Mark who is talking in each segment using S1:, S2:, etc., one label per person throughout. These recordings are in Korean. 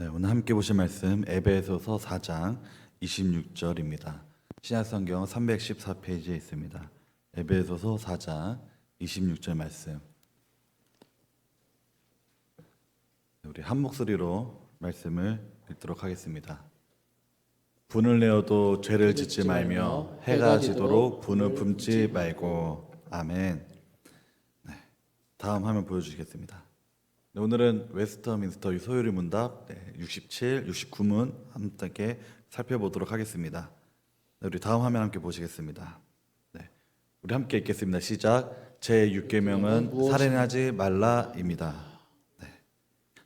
S1: 네, 오늘 함께 보실 말씀 에베소서 4장 26절입니다. 신약성경 314페이지에 있습니다. 에베소서 4장 26절 말씀. 우리 한 목소리로 말씀을 읽도록 하겠습니다. 분을 내어도 죄를 짓지 말며 해가 지도록 분을 품지 말고. 아멘. 네, 다음 화면 보여주시겠습니다. 네, 오늘은 웨스터민스터 소요리 문답 67, 69문 함께 살펴보도록 하겠습니다. 네, 우리 다음 화면 함께 보시겠습니다. 네, 우리 함께 읽겠습니다. 시작. 제 6계명은 살인하지 말라입니다. 네,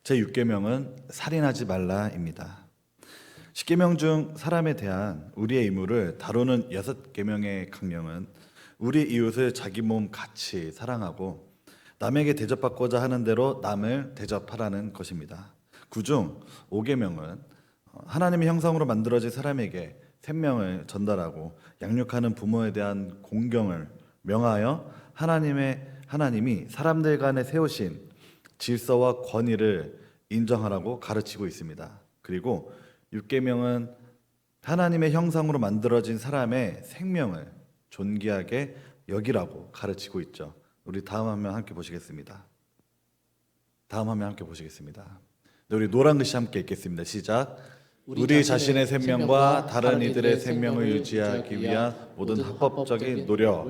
S1: 제 6계명은 살인하지 말라입니다. 10계명 중 사람에 대한 우리의 의무를 다루는 6계명의 강령은 우리 이웃을 자기 몸 같이 사랑하고 남에게 대접받고자 하는 대로 남을 대접하라는 것입니다. 그중 5계명은 하나님의 형상으로 만들어진 사람에게 생명을 전달하고 양육하는 부모에 대한 공경을 명하여 하나님이 사람들 간에 세우신 질서와 권위를 인정하라고 가르치고 있습니다. 그리고 6계명은 하나님의 형상으로 만들어진 사람의 생명을 존귀하게 여기라고 가르치고 있죠. 우리 다음 화면 함께 보시겠습니다. 다음 화면 함께 보시겠습니다. 네, 우리 노란 글씨 함께 읽겠습니다. 시작. 우리 자신의 생명과 다른 이들의 생명을 유지하기 위한 모든 합법적인 노력.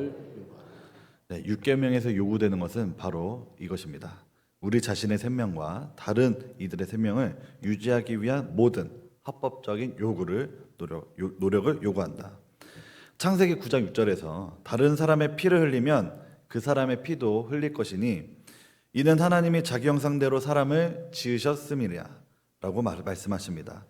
S1: 네, 6계명에서 요구되는 것은 바로 이것입니다. 우리 자신의 생명과 다른 이들의 생명을 유지하기 위한 모든 합법적인 노력을 요구한다. 창세기 9장 6절에서 다른 사람의 피를 흘리면 그 사람의 피도 흘릴 것이니 이는 하나님이 자기 형상대로 사람을 지으셨음이라 라고 말씀하십니다.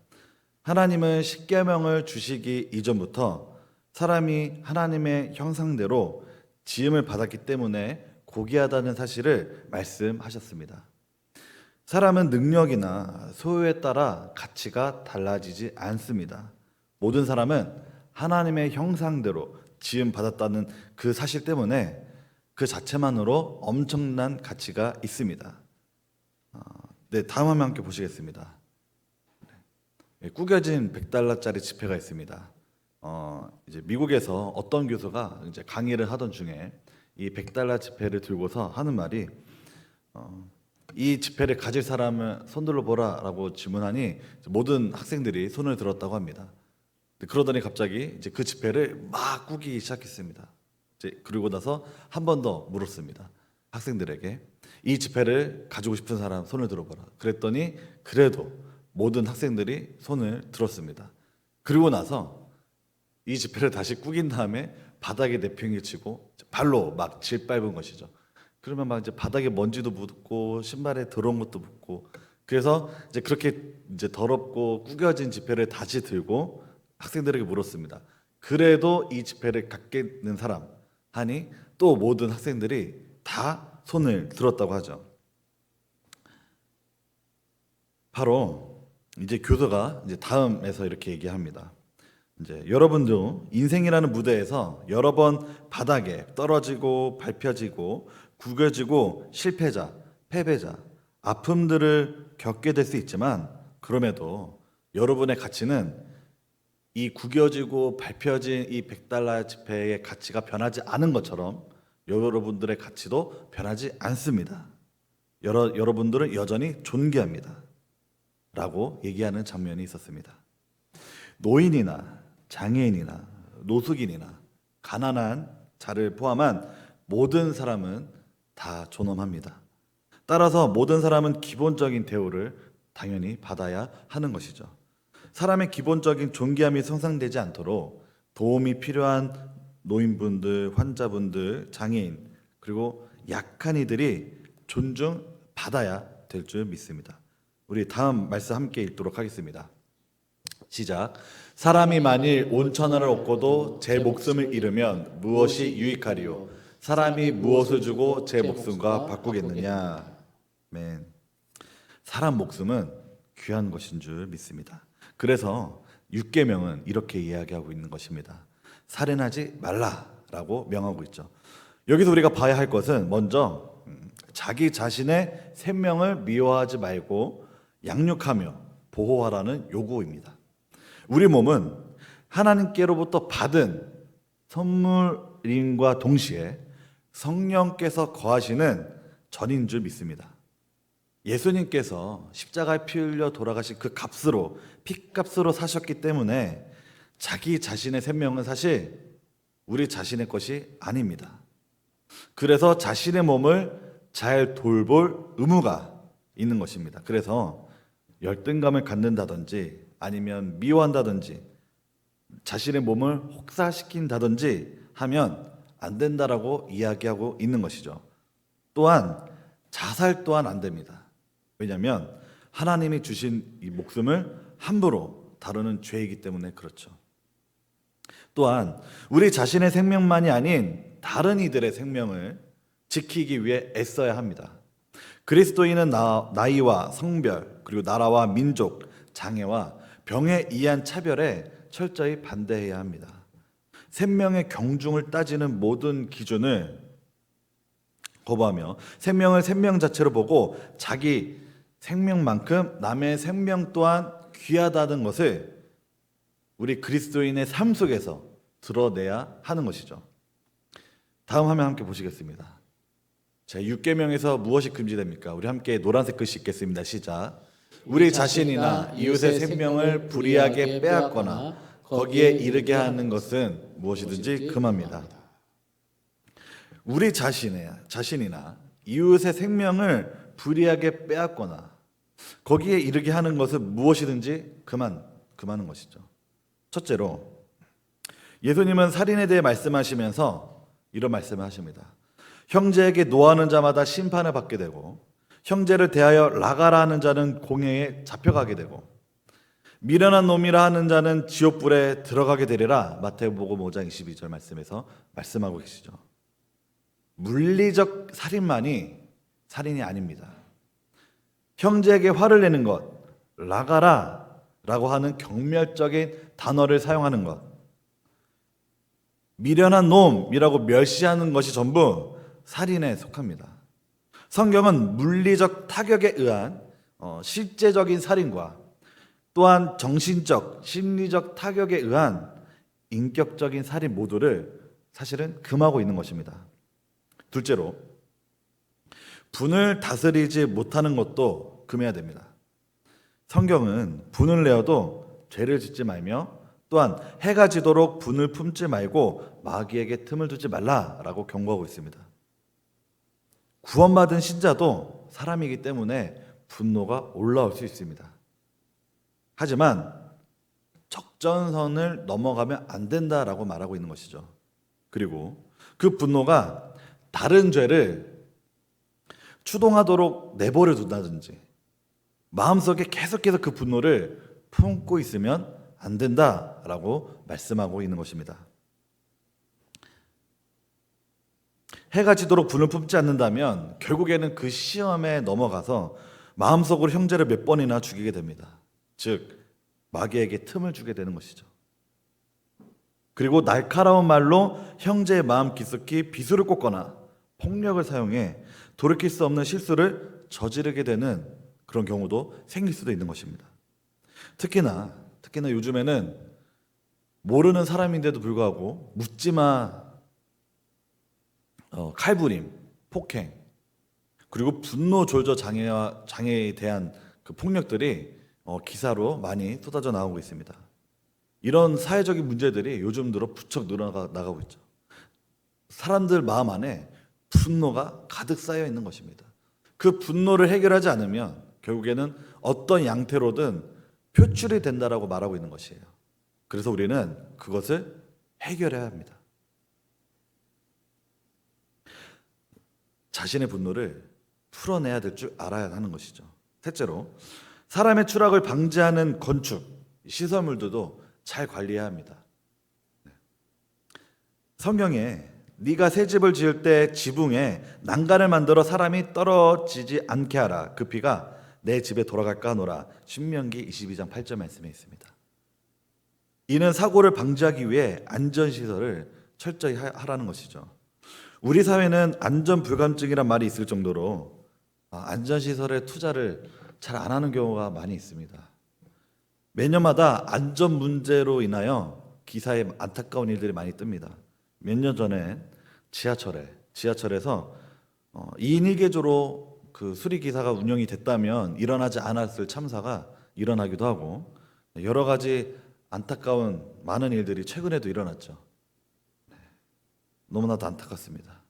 S1: 하나님은 10계명을 주시기 이전부터 사람이 하나님의 형상대로 지음을 받았기 때문에 고귀하다는 사실을 말씀하셨습니다. 사람은 능력이나 소유에 따라 가치가 달라지지 않습니다. 모든 사람은 하나님의 형상대로 지음 받았다는 그 사실 때문에 그 자체만으로 엄청난 가치가 있습니다. 네, 다음 화면 함께 보시겠습니다. 네, 구겨진 $100짜리 지폐가 있습니다. 이제 미국에서 어떤 교수가 이제 강의를 하던 중에 이 $100 지폐를 들고서 하는 말이 이 지폐를 가질 사람을 손 들어보라라고 질문하니 모든 학생들이 손을 들었다고 합니다. 그러더니 갑자기 이제 그 지폐를 막 꾸기 시작했습니다. 그리고 나서 한 번 더 물었습니다. 학생들에게 이 지폐를 가지고 싶은 사람 손을 들어보라. 그랬더니 그래도 모든 학생들이 손을 들었습니다. 그리고 나서 이 지폐를 다시 꾸긴 다음에 바닥에 내팽개치고 발로 막 질밟은 것이죠. 그러면 막 이제 바닥에 먼지도 묻고 신발에 더러운 것도 묻고, 그래서 이제 그렇게 이제 더럽고 구겨진 지폐를 다시 들고 학생들에게 물었습니다. 그래도 이 지폐를 갖겠는 사람 하니 또 모든 학생들이 다 손을 들었다고 하죠. 바로 이제 교수가 이제 다음에서 이렇게 얘기합니다. 이제 여러분도 인생이라는 무대에서 여러 번 바닥에 떨어지고 밟혀지고 구겨지고 실패자, 패배자, 아픔들을 겪게 될 수 있지만 그럼에도 여러분의 가치는 이 구겨지고 밟혀진 이 $100 지폐의 가치가 변하지 않은 것처럼 여러분들의 가치도 변하지 않습니다. 여러분들은 여전히 존귀합니다. 라고 얘기하는 장면이 있었습니다. 노인이나 장애인이나 노숙인이나 가난한 자를 포함한 모든 사람은 다 존엄합니다. 따라서 모든 사람은 기본적인 대우를 당연히 받아야 하는 것이죠. 사람의 기본적인 존귀함이 손상되지 않도록 도움이 필요한 노인분들, 환자분들, 장애인, 그리고 약한 이들이 존중받아야 될 줄 믿습니다. 우리 다음 말씀 함께 읽도록 하겠습니다. 시작. 사람이 만일 온천하를 얻고도 제 목숨을 잃으면 무엇이 유익하리요? 사람이 무엇을 주고 제 목숨과 바꾸겠느냐? 아멘. 사람 목숨은 귀한 것인 줄 믿습니다. 그래서 6계명은 이렇게 이야기하고 있는 것입니다. 살인하지 말라라고 명하고 있죠. 여기서 우리가 봐야 할 것은 먼저 자기 자신의 생명을 미워하지 말고 양육하며 보호하라는 요구입니다. 우리 몸은 하나님께로부터 받은 선물임과 동시에 성령께서 거하시는 전인 줄 믿습니다. 예수님께서 십자가에 피 흘려 돌아가신 그 값으로, 피값으로 사셨기 때문에 자기 자신의 생명은 사실 우리 자신의 것이 아닙니다. 그래서 자신의 몸을 잘 돌볼 의무가 있는 것입니다. 그래서 열등감을 갖는다든지 아니면 미워한다든지 자신의 몸을 혹사시킨다든지 하면 안 된다라고 이야기하고 있는 것이죠. 또한 자살 또한 안 됩니다. 왜냐하면 하나님이 주신 이 목숨을 함부로 다루는 죄이기 때문에 그렇죠. 또한 우리 자신의 생명만이 아닌 다른 이들의 생명을 지키기 위해 애써야 합니다. 그리스도인은 나이와 성별, 그리고 나라와 민족, 장애와 병에 의한 차별에 철저히 반대해야 합니다. 생명의 경중을 따지는 모든 기준을 거부하며 생명을 생명 자체로 보고 자기 생명만큼 남의 생명 또한 귀하다는 것을 우리 그리스도인의 삶 속에서 드러내야 하는 것이죠. 다음 화면 함께 보시겠습니다. 제6계명에서 무엇이 금지됩니까? 우리 함께 노란색 글씨 읽겠습니다. 시작. 우리 자신이나 이웃의 생명을 불의하게 빼앗거나 거기에 이르게 하는 것은 무엇이든지 금합니다. 우리 자신이나 이웃의 생명을 불의하게 빼앗거나 거기에 이르게 하는 것은 무엇이든지 금하는 것이죠. 첫째로 예수님은 살인에 대해 말씀하시면서 이런 말씀을 하십니다. 형제에게 노하는 자마다 심판을 받게 되고 형제를 대하여 라가라 하는 자는 공회에 잡혀가게 되고 미련한 놈이라 하는 자는 지옥불에 들어가게 되리라. 마태복음 5장 22절 말씀에서 말씀하고 계시죠. 물리적 살인만이 살인이 아닙니다. 형제에게 화를 내는 것, 라가라 라고 하는 경멸적인 단어를 사용하는 것, 미련한 놈이라고 멸시하는 것이 전부 살인에 속합니다. 성경은 물리적 타격에 의한 실제적인 살인과 또한 정신적, 심리적 타격에 의한 인격적인 살인 모두를 사실은 금하고 있는 것입니다. 둘째로 분을 다스리지 못하는 것도 금해야 됩니다. 성경은 분을 내어도 죄를 짓지 말며 또한 해가 지도록 분을 품지 말고 마귀에게 틈을 두지 말라라고 경고하고 있습니다. 구원받은 신자도 사람이기 때문에 분노가 올라올 수 있습니다. 하지만 적정선을 넘어가면 안 된다라고 말하고 있는 것이죠. 그리고 그 분노가 다른 죄를 추동하도록 내버려 둔다든지 마음속에 계속해서 그 분노를 품고 있으면 안 된다라고 말씀하고 있는 것입니다. 해가 지도록 분을 품지 않는다면 결국에는 그 시험에 넘어가서 마음속으로 형제를 몇 번이나 죽이게 됩니다. 즉 마귀에게 틈을 주게 되는 것이죠. 그리고 날카로운 말로 형제의 마음 깊숙이 비수를 꽂거나 폭력을 사용해 돌이킬 수 없는 실수를 저지르게 되는 그런 경우도 생길 수도 있는 것입니다. 특히나 요즘에는 모르는 사람인데도 불구하고 묻지마 칼부림, 폭행, 그리고 분노 조절 장애에 대한 그 폭력들이 기사로 많이 쏟아져 나오고 있습니다. 이런 사회적인 문제들이 요즘 들어 부쩍 늘어나가고 있죠. 사람들 마음 안에 분노가 가득 쌓여 있는 것입니다. 그 분노를 해결하지 않으면 결국에는 어떤 양태로든 표출이 된다라고 말하고 있는 것이에요. 그래서 우리는 그것을 해결해야 합니다. 자신의 분노를 풀어내야 될 줄 알아야 하는 것이죠. 셋째로 사람의 추락을 방지하는 건축, 시설물들도 잘 관리해야 합니다. 성경에 네가 새 집을 지을 때 지붕에 난간을 만들어 사람이 떨어지지 않게 하라. 그 피가 내 집에 돌아갈까 하노라. 신명기 22장 8절 말씀에 있습니다. 이는 사고를 방지하기 위해 안전시설을 철저히 하라는 것이죠. 우리 사회는 안전불감증이란 말이 있을 정도로 안전시설에 투자를 잘 안 하는 경우가 많이 있습니다. 매년마다 안전 문제로 인하여 기사에 안타까운 일들이 많이 뜹니다. 몇 년 전에 지하철에서 2인 1개조로 그 수리 기사가 운영이 됐다면 일어나지 않았을 참사가 일어나기도 하고 여러 가지 안타까운 많은 일들이 최근에도 일어났죠. 너무나도 안타깝습니다.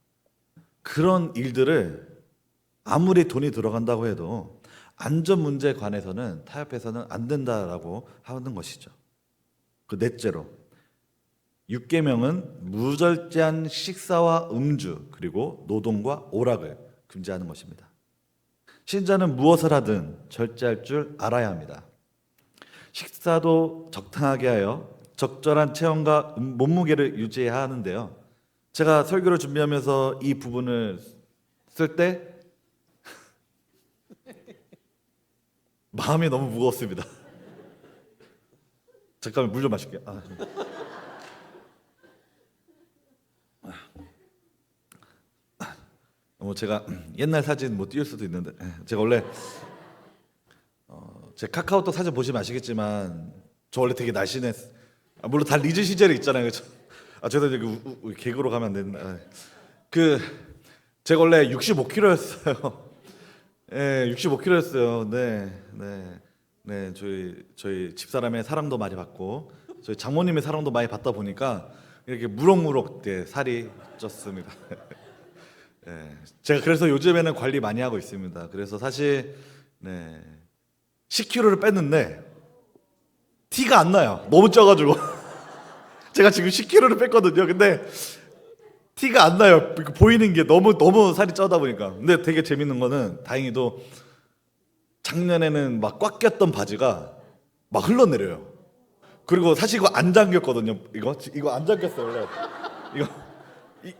S1: 그런 일들을 아무리 돈이 들어간다고 해도 안전 문제에 관해서는 타협해서는 안 된다라고 하는 것이죠. 그 넷째로 6계명은 무절제한 식사와 음주 그리고 노동과 오락을 금지하는 것입니다. 신자는 무엇을 하든 절제할 줄 알아야 합니다. 식사도 적당하게 하여 적절한 체온과 몸무게를 유지해야 하는데요. 제가 설교를 준비하면서 이 부분을 쓸 때 마음이 너무 무거웠습니다. 잠깐만 물 좀 마실게요. 제가 옛날 사진 못 띄울 수도 있는데 제가 원래 제 카카오톡 사진 보시면 아시겠지만 저 원래 되게 날씬했. 물론 다 리즈 시절에 있잖아요. 죄송해요. 개그로 가면 안 된다. 제가 원래 65kg였어요. 예, 65kg였어요. 네, 저희 집사람의 사랑도 많이 받고 저희 장모님의 사랑도 많이 받다 보니까 이렇게 무럭무럭 살이 쪘습니다. 예, 제가 그래서 요즘에는 관리 많이 하고 있습니다. 그래서 사실 10kg를 뺐는데 티가 안 나요. 너무 쪄가지고 제가 지금 10kg를 뺐거든요. 근데 티가 안 나요. 보이는 게 너무 살이 쪄다 보니까. 근데 되게 재밌는 거는 다행히도 작년에는 막 꽉 꼈던 바지가 막 흘러내려요. 그리고 사실 이거 안 잠겼거든요. 이거 안 잠겼어요 원래.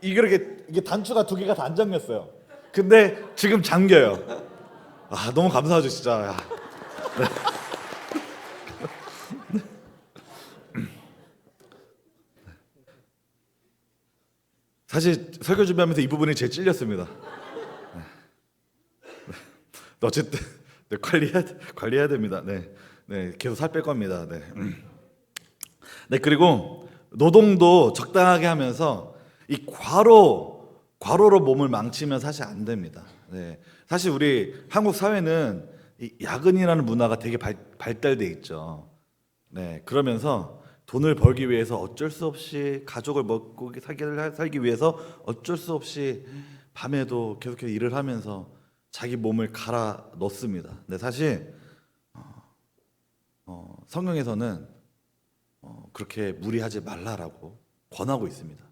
S1: 이게 단추가 두 개가 다 안 잠겼어요. 근데 지금 잠겨요. 너무 감사하죠 진짜. 사실 설교 준비하면서 이 부분이 제일 찔렸습니다. 어쨌든 관리해야 됩니다. 계속 살 뺄 겁니다. 그리고 노동도 적당하게 하면서 이 과로로 몸을 망치면 사실 안 됩니다. 사실 우리 한국 사회는 이 야근이라는 문화가 되게 발달돼 있죠. 그러면서 돈을 벌기 위해서 어쩔 수 없이 가족을 먹고 살기 위해서 어쩔 수 없이 밤에도 계속해서 일을 하면서 자기 몸을 갈아 넣습니다. 근데 사실 성경에서는 그렇게 무리하지 말라라고 권하고 있습니다.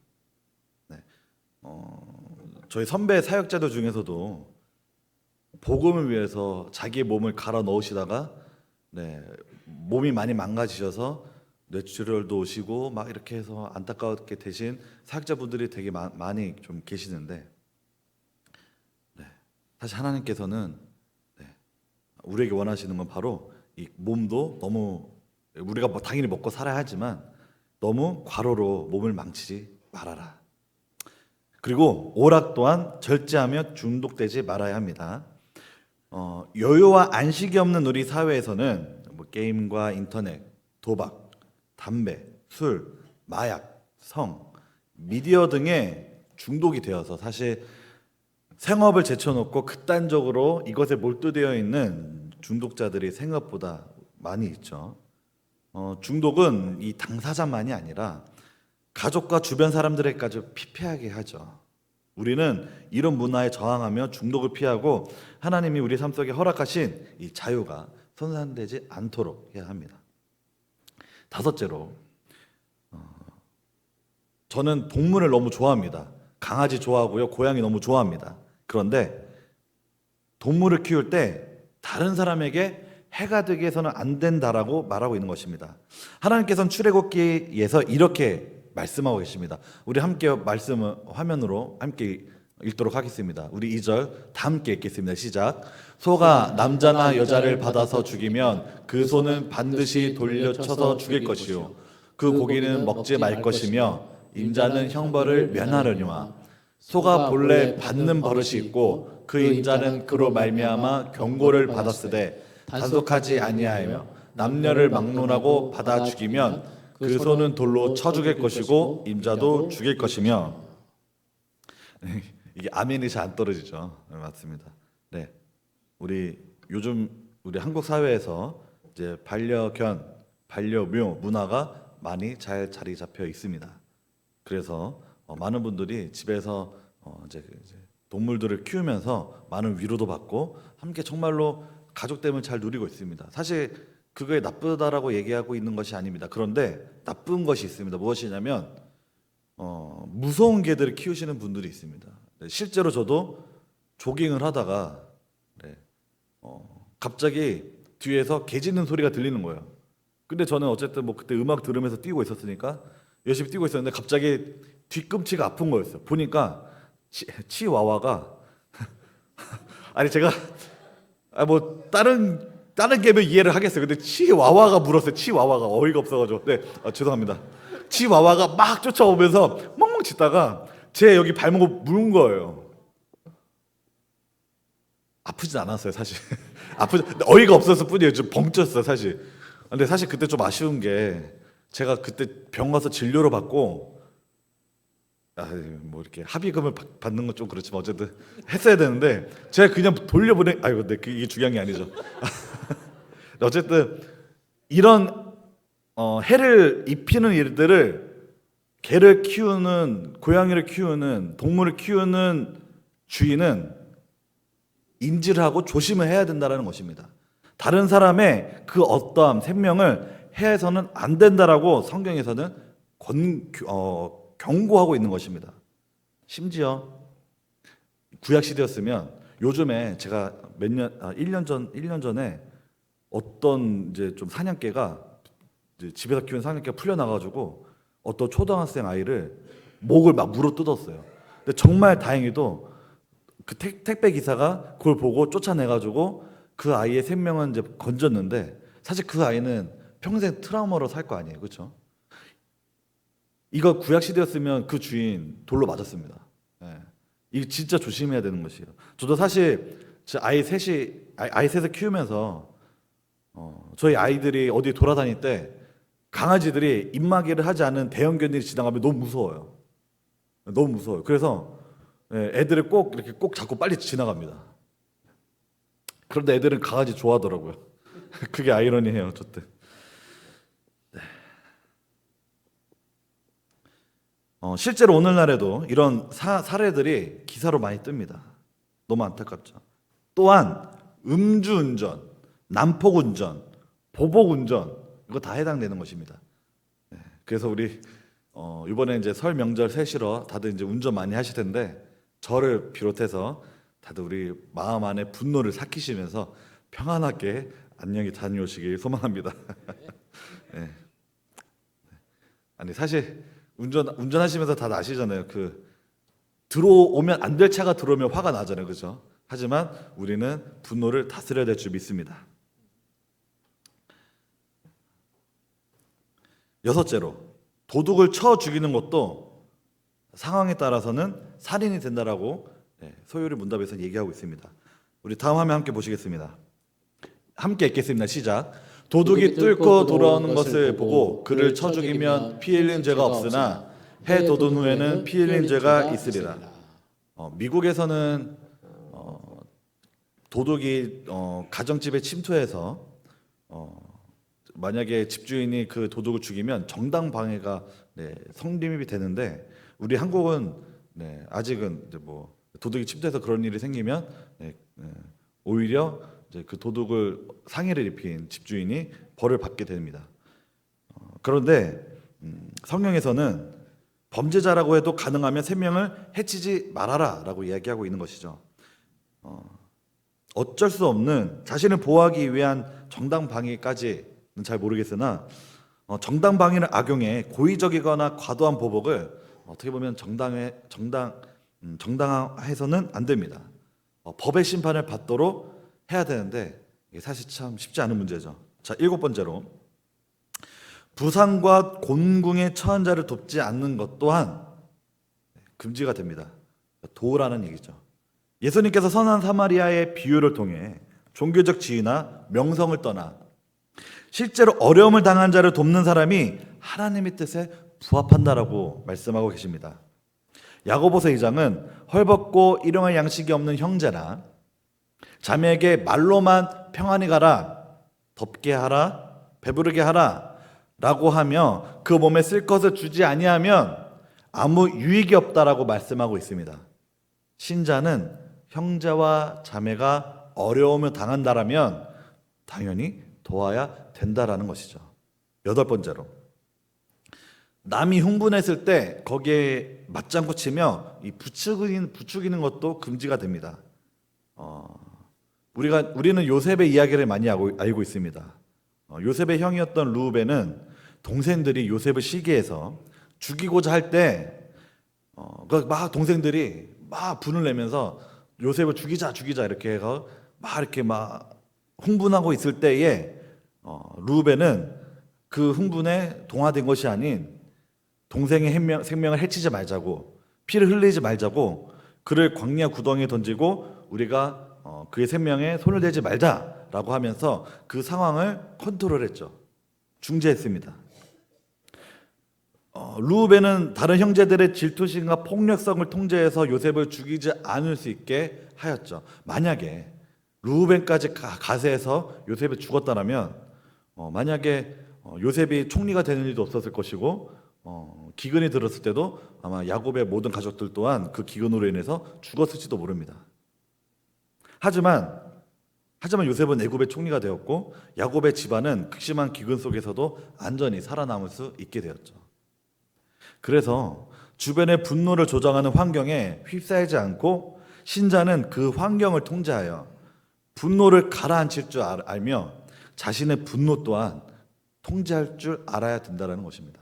S1: 저희 선배 사역자들 중에서도 복음을 위해서 자기의 몸을 갈아 넣으시다가 몸이 많이 망가지셔서 뇌출혈도 오시고 막 이렇게 해서 안타깝게 되신 사역자분들이 되게 많이 좀 계시는데 사실 하나님께서는 우리에게 원하시는 건 바로 이 몸도 너무 우리가 당연히 먹고 살아야 하지만 너무 과로로 몸을 망치지 말아라. 그리고 오락 또한 절제하며 중독되지 말아야 합니다. 여유와 안식이 없는 우리 사회에서는 게임과 인터넷, 도박, 담배, 술, 마약, 성, 미디어 등에 중독이 되어서 사실 생업을 제쳐놓고 극단적으로 이것에 몰두되어 있는 중독자들이 생각보다 많이 있죠. 중독은 이 당사자만이 아니라 가족과 주변 사람들에게까지 피폐하게 하죠. 우리는 이런 문화에 저항하며 중독을 피하고 하나님이 우리 삶 속에 허락하신 이 자유가 손상되지 않도록 해야 합니다. 다섯째로 저는 동물을 너무 좋아합니다. 강아지 좋아하고요, 고양이 너무 좋아합니다. 그런데 동물을 키울 때 다른 사람에게 해가 되게 해서는 안 된다라고 말하고 있는 것입니다. 하나님께서는 출애굽기에서 이렇게 말씀하고 계십니다. 우리 함께 말씀을 화면으로 함께 읽도록 하겠습니다. 우리 2절 다 함께 읽겠습니다. 시작. 소가 남자나 여자를 받아서 죽이면 그 소는 반드시 돌려쳐서 죽일 것이요 그 고기는 먹지 말 것이며 인자는 형벌을 면하려니와 소가 본래 받는 버릇이 있고 그 인자는 그로 말미암아 경고를 받았으되 단속하지 아니하며 남녀를 막론하고 받아 죽이면 그 손은 돌로 쳐 죽일 것이고 임자도 죽일 것이며. 이게 아멘이 잘 안 떨어지죠. 네, 맞습니다. 네, 요즘 우리 한국 사회에서 이제 반려견, 반려묘 문화가 많이 잘 자리 잡혀 있습니다. 그래서 많은 분들이 집에서 이제 동물들을 키우면서 많은 위로도 받고 함께 정말로 가족됨을 잘 누리고 있습니다. 사실 그거에 나쁘다라고 얘기하고 있는 것이 아닙니다. 그런데 나쁜 것이 있습니다. 무엇이냐면 무서운 개들을 키우시는 분들이 있습니다. 네, 실제로 저도 조깅을 하다가 네, 갑자기 뒤에서 개 짖는 소리가 들리는 거예요. 근데 저는 어쨌든 뭐 그때 음악 들으면서 뛰고 있었으니까 열심히 뛰고 있었는데 갑자기 뒤꿈치가 아픈 거였어요. 보니까 치와와가 아니 제가 뭐 다른 개면 이해를 하겠어요. 근데 치와와가 물었어요. 치와와가 어이가 없어가지고 네 죄송합니다. 치와와가 막 쫓아오면서 멍멍 짖다가 제 여기 발목을 물은 거예요. 아프진 않았어요 사실. 어이가 없었을 뿐이에요. 좀 벙쪘어요 사실. 근데 사실 그때 좀 아쉬운 게 제가 그때 병 가서 진료를 받고 뭐 이렇게 합의금을 받는 건 좀 그렇지만 어쨌든 했어야 되는데 제가 그냥 돌려보내. 근데 이게 중요한 게 아니죠. 어쨌든 이런 해를 입히는 일들을 개를 키우는, 고양이를 키우는, 동물을 키우는 주인은 인지를 하고 조심을 해야 된다는 것입니다. 다른 사람의 그 어떠한 생명을 해서는 안 된다라고 성경에서는 경고하고 있는 것입니다. 심지어 구약 시대였으면 요즘에 제가 1년 전에 어떤 이제 좀 사냥개가 이제 집에서 키우는 사냥개가 풀려 나가지고 어떤 초등학생 아이를 목을 막 물어 뜯었어요. 근데 정말 다행히도 그 택배 기사가 그걸 보고 쫓아내가지고 그 아이의 생명은 이제 건졌는데 사실 그 아이는 평생 트라우마로 살 거 아니에요, 그렇죠? 이거 구약 시대였으면 그 주인 돌로 맞았습니다. 예. 이거 진짜 조심해야 되는 것이에요. 저도 사실 제 아이 셋을 키우면서 저희 아이들이 어디 돌아다닐 때 강아지들이 입마개를 하지 않은 대형견들이 지나가면 너무 무서워요. 너무 무서워요. 그래서 애들을 꼭 이렇게 꼭 잡고 빨리 지나갑니다. 그런데 애들은 강아지 좋아하더라고요. 그게 아이러니해요, 저때. 실제로 오늘날에도 이런 사례들이 기사로 많이 뜹니다. 너무 안타깝죠. 또한 음주운전, 난폭운전, 보복운전 이거 다 해당되는 것입니다. 그래서 우리 이번에 이제 설 명절 세시러 다들 이제 운전 많이 하실 텐데 저를 비롯해서 다들 우리 마음 안에 분노를 삭히시면서 평안하게 안녕히 다녀오시길 소망합니다. 네. 아니 사실 운전하시면서 다 아시잖아요. 들어오면 안 될 차가 들어오면 화가 나잖아요, 그렇죠? 하지만 우리는 분노를 다스려야 될 줄 믿습니다. 여섯째로 도둑을 쳐 죽이는 것도 상황에 따라서는 살인이 된다라고 소요리 문답에서 얘기하고 있습니다. 우리 다음 화면 함께 보시겠습니다. 함께 읽겠습니다. 시작. 도둑이 뚫고 돌아오는 것을 보고 그를 쳐 죽이면 피 흘린 죄가 없으나 해 돋은 후에는 피 흘린 죄가 있으리라. 미국에서는 도둑이 가정집에 침투해서 만약에 집주인이 그 도둑을 죽이면 정당 방해가 성립이 되는데 우리 한국은 아직은 이제 뭐 도둑이 침투해서 그런 일이 생기면 오히려 이제 그 도둑을 상해를 입힌 집주인이 벌을 받게 됩니다. 그런데 성경에서는 범죄자라고 해도 가능하면 생명을 해치지 말아라라고 이야기하고 있는 것이죠. 어쩔 수 없는 자신을 보호하기 위한 정당 방위까지는 잘 모르겠으나 정당 방위를 악용해 고의적이거나 과도한 보복을 어떻게 보면 정당화해서는 안 됩니다. 법의 심판을 받도록 해야 되는데 이게 사실 참 쉽지 않은 문제죠. 자, 7번째로 부상과 곤궁에 처한 자를 돕지 않는 것 또한 금지가 됩니다. 도우라는 얘기죠. 예수님께서 선한 사마리아의 비유를 통해 종교적 지위나 명성을 떠나 실제로 어려움을 당한 자를 돕는 사람이 하나님의 뜻에 부합한다라고 말씀하고 계십니다. 야고보서 2장은 헐벗고 일용할 양식이 없는 형제나 자매에게 말로만 평안히 가라, 덥게 하라, 배부르게 하라 라고 하며 그 몸에 쓸 것을 주지 아니하면 아무 유익이 없다라고 말씀하고 있습니다. 신자는 형제와 자매가 어려움을 당한다라면 당연히 도와야 된다라는 것이죠. 8번째로, 남이 흥분했을 때 거기에 맞장구 치며 이 부추기는 것도 금지가 됩니다. 우리는 요셉의 이야기를 많이 알고 있습니다. 요셉의 형이었던 르우벤은 동생들이 요셉을 시기해서 죽이고자 할 때 막 동생들이 막 분을 내면서 요셉을 죽이자 이렇게 해서 막 흥분하고 있을 때에 르우벤은 그 흥분에 동화된 것이 아닌 동생의 생명을 해치지 말자고, 피를 흘리지 말자고, 그를 광야 구덩이에 던지고 우리가 그의 생명에 손을 대지 말자라고 하면서 그 상황을 컨트롤했죠. 중재했습니다. 르우벤은 다른 형제들의 질투심과 폭력성을 통제해서 요셉을 죽이지 않을 수 있게 하였죠. 만약에 르우벤까지 가세해서 요셉이 죽었다면 만약에 요셉이 총리가 되는 일도 없었을 것이고 기근이 들었을 때도 아마 야곱의 모든 가족들 또한 그 기근으로 인해서 죽었을지도 모릅니다. 하지만 요셉은 애굽의 총리가 되었고 야곱의 집안은 극심한 기근 속에서도 안전히 살아남을 수 있게 되었죠. 그래서 주변의 분노를 조장하는 환경에 휩싸이지 않고 신자는 그 환경을 통제하여 분노를 가라앉힐 줄 알며 자신의 분노 또한 통제할 줄 알아야 된다는 것입니다.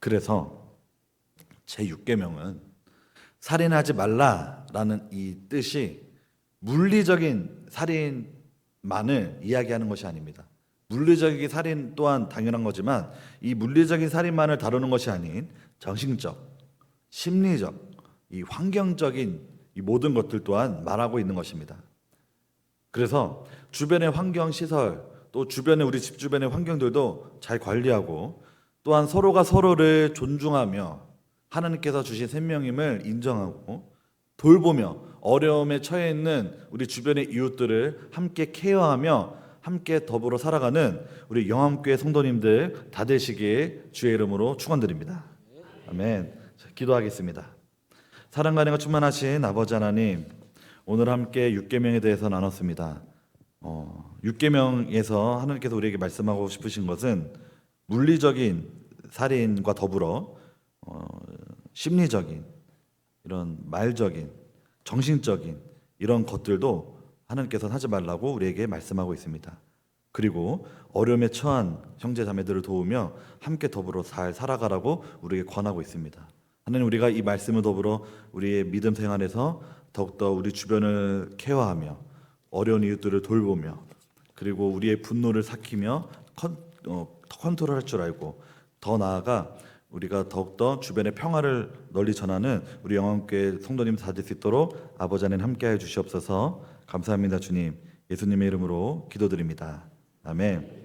S1: 그래서 제6계명은 살인하지 말라라는 이 뜻이 물리적인 살인만을 이야기하는 것이 아닙니다. 물리적인 살인 또한 당연한 거지만 이 물리적인 살인만을 다루는 것이 아닌 정신적, 심리적, 이 환경적인 이 모든 것들 또한 말하고 있는 것입니다. 그래서 주변의 환경 시설, 또 주변의 우리 집 주변의 환경들도 잘 관리하고 또한 서로가 서로를 존중하며 하나님께서 주신 생명임을 인정하고 돌보며 어려움에 처해 있는 우리 주변의 이웃들을 함께 케어하며 함께 더불어 살아가는 우리 영암교회 성도님들 다 되시기에 주의 이름으로 축원드립니다. 아멘. 기도하겠습니다. 사랑과 은혜가 충만하신 아버지 하나님, 오늘 함께 6계명에 대해서 나눴습니다. 6계명에서 하나님께서 우리에게 말씀하고 싶으신 것은 물리적인 살인과 더불어 심리적인, 이런 말적인, 정신적인 이런 것들도 하나님께서는 하지 말라고 우리에게 말씀하고 있습니다. 그리고 어려움에 처한 형제 자매들을 도우며 함께 더불어 잘 살아가라고 우리에게 권하고 있습니다. 하나님, 우리가 이 말씀을 더불어 우리의 믿음 생활에서 더욱더 우리 주변을 케어하며 어려운 이웃들을 돌보며 그리고 우리의 분노를 삭히며 컨트롤할 줄 알고 더 나아가 우리가 더욱더 주변의 평화를 널리 전하는 우리 영암교회 성도님 다 될 수 있도록 아버지 하나님 함께하여 주시옵소서. 감사합니다. 주님, 예수님의 이름으로 기도드립니다. 아멘.